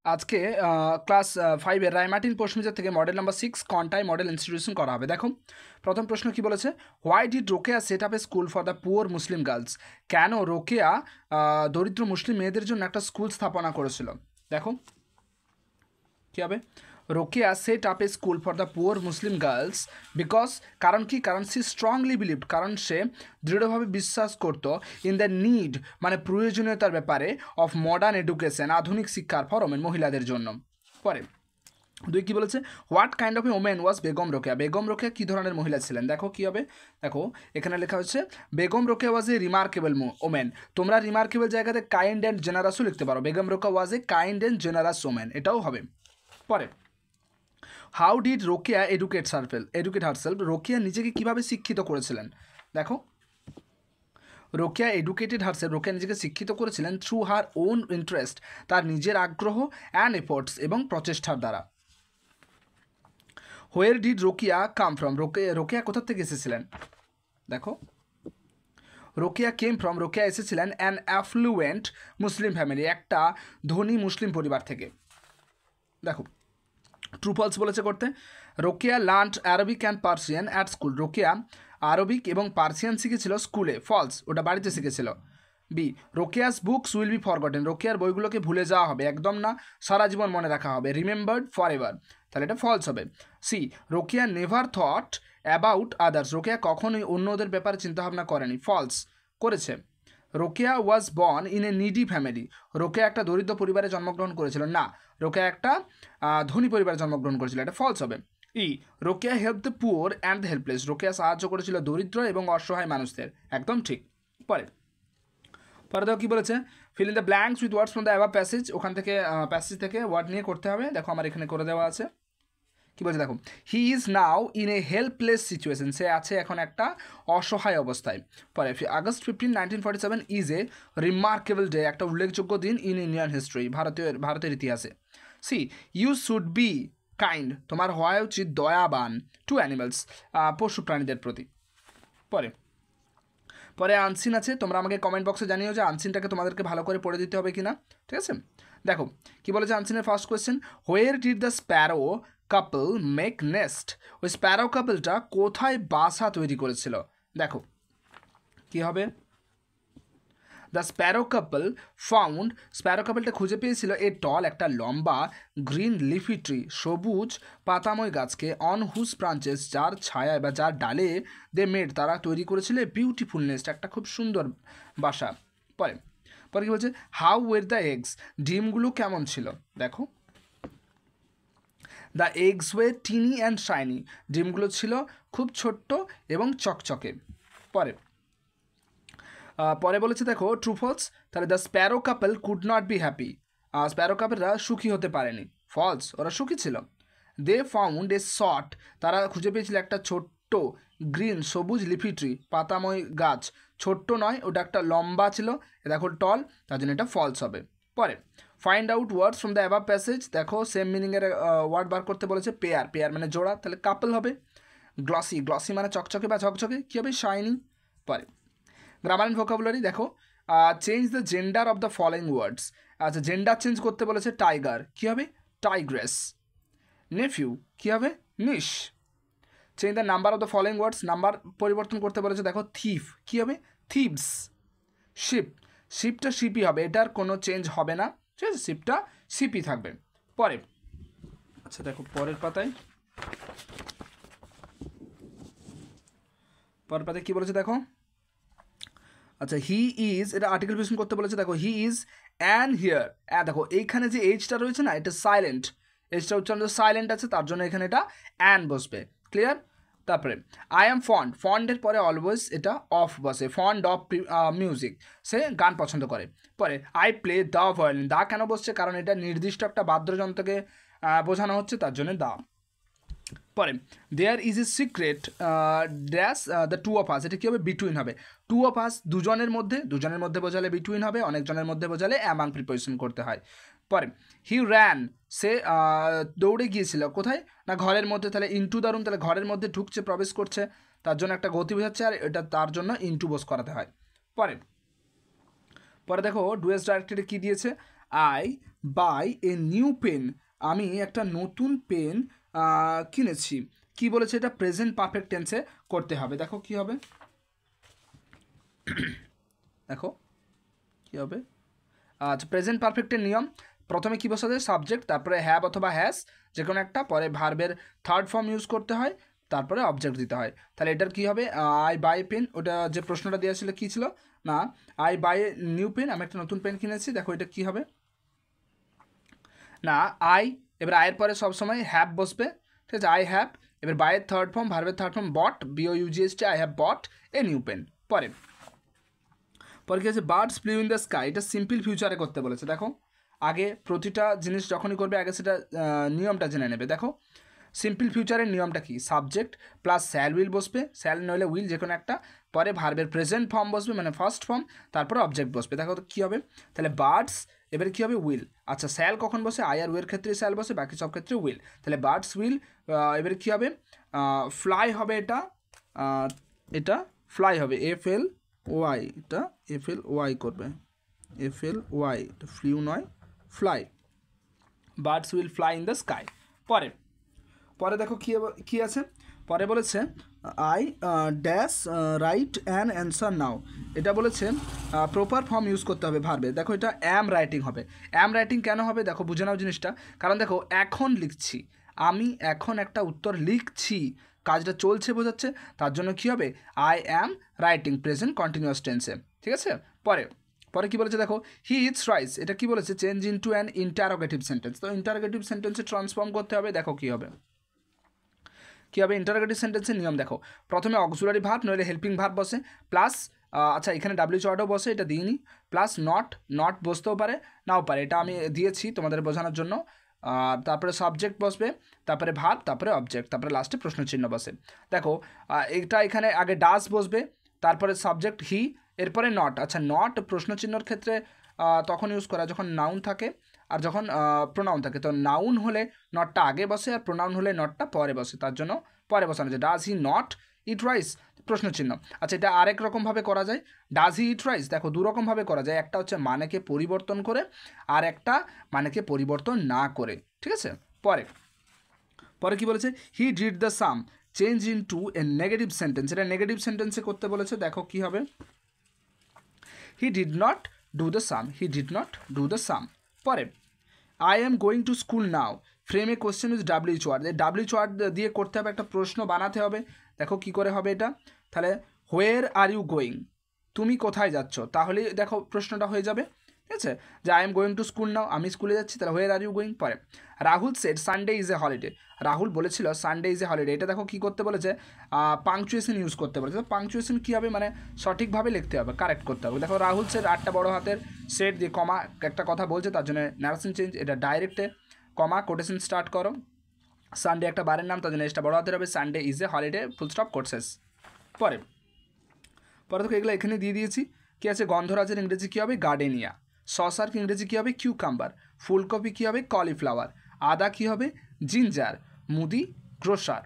আজকে ক্লাস 5-এর রায়মার্টিন প্রশ্নবিচার থেকে model number 6 Contai model institution করা হবে। দেখো প্রথম প্রশ্ন কি বলেছে, why did Rokeya set up A school for the poor Muslim girls? কেন রোকেয়া দরিদ্র মুসলিম মেয়েদের জন্য একটা স্কুল স্থাপনা করেছিল? দেখো কী হবে, Rokeya set up A school for the poor Muslim girls because, কারণ কি, কারণ সি স্ট্রংলি বিলিভড, কারণ সে দৃঢ়ভাবে বিশ্বাস করতো ইন দ্য নিড মানে প্রয়োজনীয়তার ব্যাপারে অফ মডার্ন এডুকেশন আধুনিক শিক্ষার ফর ওমেন মহিলাদের জন্য। পরে দুই কী বলেছে, what kind of a women was Begum Rokeya? Begum Rokeya কী ধরনের মহিলা ছিলেন? দেখো কী হবে, দেখো এখানে লেখা হচ্ছে Begum Rokeya was a remarkable women. তোমরা রিমার্কেবল জায়গাতে কাইন্ড অ্যান্ড জেনারাসও লিখতে পারো, Begum Rokeya was a kind and generous women, এটাও হবে। পরে how did Rokeya educate herself? Rokeya নিজেকে কীভাবে শিক্ষিত করেছিলেন? দেখো রোকেয়া এডুকেটেড হারসেলফ, রোকেয়া নিজেকে শিক্ষিত করেছিলেন থ্রু হার ওন ইন্টারেস্ট, তার নিজের আগ্রহ, অ্যান্ড এফোর্টস এবং প্রচেষ্টার দ্বারা। Where did Rokeya come from? Rokeya কোথা থেকে এসেছিলেন? দেখো রোকেয়া কেম ফ্রম, রোকেয়া এসেছিলেন অ্যান অ্যাফ্লুয়েন্ট মুসলিম ফ্যামিলি, একটা ধনী মুসলিম পরিবার থেকে। দেখো ট্রু ফলস বলেছে করতে, Rokeya learned Arabic and Persian at school, Rokeya Arabic এবং পার্সিয়ান শিখেছিল স্কুলে, ফলস, ওটা বাড়িতে শিখেছিল। B, Rokeya's books will be forgotten, রোকেয়ার বইগুলোকে ভুলে যাওয়া হবে, একদম না, সারা জীবন মনে রাখা হবে, রিমেম্বার্ড ফর এভার, তাহলে এটা ফলস হবে। C, Rokeya never thought about others, Rokeya কখনোই অন্যদের ব্যাপারে চিন্তাভাবনা করেনি, ফলস, করেছে। Rokeya was born in a needy family, Rokeya একটা দরিদ্র পরিবারে জন্মগ্রহণ করেছিল, না, রোকেয়া একটা ধনী পরিবারে জন্মগ্রহণ করেছিল, এটা ফলস হবে। E, Rokeya help the poor and the helpless, Rokeya সাহায্য করেছিল দরিদ্র এবং অসহায় মানুষদের, একদম ঠিক। পরে দেখো কী বলেছে, fill in the blanks with words from the above passage, ওখান থেকে প্যাসেজ থেকে ওয়ার্ড নিয়ে করতে হবে। দেখো আমার এখানে করে দেওয়া আছে, কী বলছে দেখো, he is now in a helpless situation, সে আছে এখন একটা অসহায় অবস্থায়। পরে August 15, 1947 is a remarkable day, একটা উল্লেখযোগ্য দিন ইন ইন্ডিয়ান হিস্ট্রি, ভারতের ইতিহাসে। C, you should be kind, তোমার হওয়া উচিত দয়াবান, টু অ্যানিমালস, পশু প্রাণীদের প্রতি। পরে আনসিন আছে, তোমরা আমাকে কমেন্ট বক্সে জানিও যে আনসিনটাকে তোমাদেরকে ভালো করে পড়ে দিতে হবে কিনা, ঠিক আছে। দেখো কি বলেছে আনসিনের first question, where did the sparrow couple make nest, ওই স্প্যারো কাপলটা কোথায় বাসা তৈরি করেছিল? দেখো কি হবে, the sparrow couple found, sparrow কাপলটা খুঁজে পেয়েছিল এ টল, একটা লম্বা গ্রিন লিফি ট্রি, সবুজ পাতাময় গাছকে, অন হুজ ব্রাঞ্চেস, যার ছায়া বা যার ডালে দে মেড, তারা তৈরি করেছিল বিউটিফুল নেস্ট, একটা খুব সুন্দর বাসা। পরে কি বলছে, হাউ ওয়ের দ্য এগস, ডিমগুলো কেমন ছিল? দেখো the eggs were tiny and shiny, ডিমগুলো ছিল খুব ছোট্ট এবং চকচকে। পরে বলেছে দেখো ট্রু ফলস, তাহলে the sparrow couple could not be happy, sparrow কাপলরা সুখী হতে পারেনি, ফলস, ওরা সুখী ছিল। দে ফাউন্ড এ শর্ট, তারা খুঁজে পেয়েছিল একটা ছোট্ট গ্রিন সবুজ লিফি ট্রি, পাতাময় গাছ, ছোট্ট নয়, ওটা একটা লম্বা ছিল, দেখো টল, তার জন্য এটা ফলস হবে। পরে find out words from the above passage, দেখো সেম মিনিংয়ের ওয়ার্ড বার করতে বলেছে, পেয়ার মানে জোড়া, তাহলে কাপল হবে। গ্লসি মানে চকচকে বা ঝকঝকে, কী হবে, শাইনি। পরে গ্রামার অ্যান্ড ভোকাবুলারি, দেখো change the gender of the following ওয়ার্ডস, আচ্ছা জেন্ডার চেঞ্জ করতে বলেছে, টাইগার কী হবে, টাইগ্রেস। নেফিউ কী হবে, niece. Change the number of the following words, number পরিবর্তন করতে বলেছে, দেখো থিফ কী হবে, থিভস। শিপটা শিপি হবে, এটার কোনো চেঞ্জ হবে না, ঠিক আছে, শিপটা শিপি থাকবে। পরে আচ্ছা দেখো পরের পাতায় কী বলেছে দেখো, আচ্ছা হি ইজ, এটা আর্টিকেল প্রেজেন্ট করতে বলেছে, দেখো হি ইজ অ্যান হিয়ার, দেখো এইখানে যে এইচটা রয়েছে না, এটা সাইলেন্ট, এইচটা উচ্চারণ সাইলেন্ট আছে, তার জন্য এখানে এটা অ্যান বসবে, ক্লিয়ার। তারপরে আই এম ফন্ডের পরে অলওয়েজ এটা অফ বসে, ফন্ড অফ মিউজিক, সে গান পছন্দ করে। পরে আই প্লে দ্য ভায়োলিন, দা কেন বসছে, কারণ এটা নির্দিষ্ট একটা বাদ্যযন্ত্রকে বোঝানো হচ্ছে, তার জন্য দা। পরে there is a secret dash the two of us, এটা কী হবে, বিটুইন হবে, টু অফ আস দুজনের মধ্যে বোঝালে বিটুইন হবে, অনেকজনের মধ্যে বোঝালে অ্যামাং প্রিপোজিশন করতে হয়। পরে হি র্যান, সে দৌড়ে গিয়েছিল, কোথায় না ঘরের মধ্যে, তাহলে ইনটু দ্য রুম, তাহলে ঘরের মধ্যে ঢুকছে, প্রবেশ করছে, তার জন্য একটা গতি বোঝাচ্ছে, আর এটা তার জন্য ইনটু বোস করাতে হয়। পরে দেখো ডুয়েস ডাইরেক্টরে কী দিয়েছে, I buy a new pen, আমি একটা নতুন পেন কিনেছি। কি বলেছে এটা প্রেজেন্ট পারফেক্ট টেন্সে করতে হবে। দেখো কি হবে, দেখো কি হবে। আচ্ছা, প্রেজেন্ট পারফেক্টের নিয়ম, প্রথমে কি বসাতে সাবজেক্ট, তারপরে হ্যাভ অথবা হ্যাজ যে কোনো একটা, পরে ভার্বের থার্ড ফর্ম ইউজ করতে হয়, তারপরে অবজেক্ট দিতে হয়। তাহলে এটার কি হবে, আই বাই পেন, ওটা যে প্রশ্নটা দেওয়া ছিল কী ছিল না, আই বাই নিউ পেন, আমি একটা নতুন পেন কিনেছি। দেখো এটা কি হবে না, আই, এবার আয়ের পরে সবসময় হ্যাভ বসবে, ঠিক আছে, আই হ্যাভ। এবার বাইয়ের থার্ড ফর্ম, ভার্বের third form bought, B O U G S T, I have bought a new pen. পরে পরে কি আছে, birds flew in the sky, এটা সিম্পল ফিউচারে করতে বলেছে। দেখো আগে প্রতিটা জিনিস যখনই করবে আগে সেটা নিয়মটা জেনে নেবে। দেখো সিম্পল ফিউচারের নিয়মটা কি, সাবজেক্ট প্লাস স্যাল উইল বসবে, স্যাল নইলে উইল যে কোনো একটা, পরে ভার্বের প্রেজেন্ট ফর্ম বসবে মানে ফার্স্ট ফর্ম, তারপরে অবজেক্ট বসবে। দেখো তো কী হবে, তাহলে বার্ডস, এবারে কী হবে উইল। আচ্ছা স্যাল কখন বসে, আই আর ওয়ের ক্ষেত্রে স্যাল বসে, বাকি সব ক্ষেত্রে উইল। তাহলে বার্ডস উইল, এবারে কী হবে, ফ্লাই হবে, এটা এটা ফ্লাই হবে, এফ এল ওয়াই, এটা এফ এল ওয়াই করবে, এফ এল ওয়াই, এটা ফ্লিউ নয় fly, birds will fly in the sky. পরে পরে দেখো কী আছে, পরে বলেছে I dash write an answer now, এটা বলেছে প্রপার ফর্ম ইউজ করতে হবে ভার্বে। দেখো এটা অ্যাম রাইটিং হবে। অ্যাম রাইটিং কেন হবে দেখো, বুঝে নাও জিনিসটা, কারণ দেখো এখন লিখছি, আমি এখন একটা উত্তর লিখছি, কাজটা চলছে বোঝাচ্ছে, তার জন্য কী হবে, I am writing present continuous টেন্সে, ঠিক আছে। পরে পরে কী বলেছে দেখো, হি ইটস রাইস, এটা কী বলেছে, change into an interrogative sentence, তো ইন্টারোগেটিভ সেন্টেন্সে ট্রান্সফর্ম করতে হবে। দেখো কী হবে, কী হবে, ইন্টারোগেটিভ সেন্টেন্সের নিয়ম দেখো, প্রথমে অক্সিলারি ভার্ব নইলে হেল্পিং ভার্ব বসে, প্লাস আচ্ছা এখানে ডাব্লিউচ ওয়ার্ডও বসে, এটা দিইনি, প্লাস নট বসতেও পারে নাও পারে, এটা আমি দিয়েছি তোমাদের বোঝানোর জন্য। তারপরে সাবজেক্ট বসবে, তারপরে ভার্ব, তারপরে অবজেক্ট, তারপরে লাস্টে প্রশ্নচিহ্ন বসে। দেখো এটা এখানে আগে ডাস বসবে, তারপরে সাবজেক্ট হি, এরপরে নট। আচ্ছা নট প্রশ্নচিহ্নর ক্ষেত্রে তখন ইউজ করা যখন নাউন থাকে আর যখন প্রোনাউন থাকে, তো নাউন হলে নটটা আগে বসে আর প্রোনাউন হলে নটটা পরে বসে, তার জন্য পরে বসানো যায়। Does he not eat rice, প্রশ্নচিহ্ন। আচ্ছা এটা আরেক রকমভাবে করা যায়, ডাজ হি ইট রাইস, দেখো দু রকমভাবে করা যায়, একটা হচ্ছে মানেকে পরিবর্তন করে আর একটা মানেকে পরিবর্তন না করে, ঠিক আছে। পরে পরে কি বলেছে, he did the same change into a negative sentence, এটা নেগেটিভ সেন্টেন্সে করতে বলেছে। দেখো কি হবে, he did not do the same, he did not do the same. পরে I am going to school now, ফ্রেমে কোশ্চেন উইথ ডাব্লিউচ ওয়ার্ড, ডাব্লিউচ ওয়ার্ড দিয়ে করতে হবে, একটা প্রশ্ন বানাতে হবে। দেখো কি করে হবে এটা, তাহলে হোয়ের আর ইউ গোয়িং, তুমি কোথায় যাচ্ছ, তাহলে দেখো প্রশ্নটা হয়ে যাবে, ঠিক আছে, যে I am going to school now, আমি স্কুলে যাচ্ছি, তাহলে হোয়ের আর ইউ গোয়িং। পরে Rahul said Sunday is a holiday, Rahul বলেছিল সানডে ইজ এ হলিডে, এটা দেখো কী করতে বলেছে, পাংচুয়েশন ইউজ করতে বলেছে। তো পাংচুয়েশন কী হবে, মানে সঠিকভাবে লিখতে হবে, কারেক্ট করতে হবে। দেখো রাহুল সেড, 8টা বড় হাতের সেট দিয়ে কমা একটা কথা বলছে, তার জন্য ন্যারেশন চেঞ্জ, এটা ডাইরেক্টে কমা কোটেশন স্টার্ট করো, সানডে একটা বারের নাম, তার জন্য এটা বড় হাতের হবে, Sunday is a holiday full stop courses. পরে পরে দেখো এগুলো এখানে দিয়ে দিয়েছি। কী আছে, গন্ধরাজের ইংরেজি কী হবে, গার্ডেনিয়া, শসার ইংরেজি কী হবে, কিউকাম্বার, ফুলকপি কী হবে, কলিফ্লাওয়ার, আদা কী হবে, জিঞ্জার, মুদি, গ্রোসার।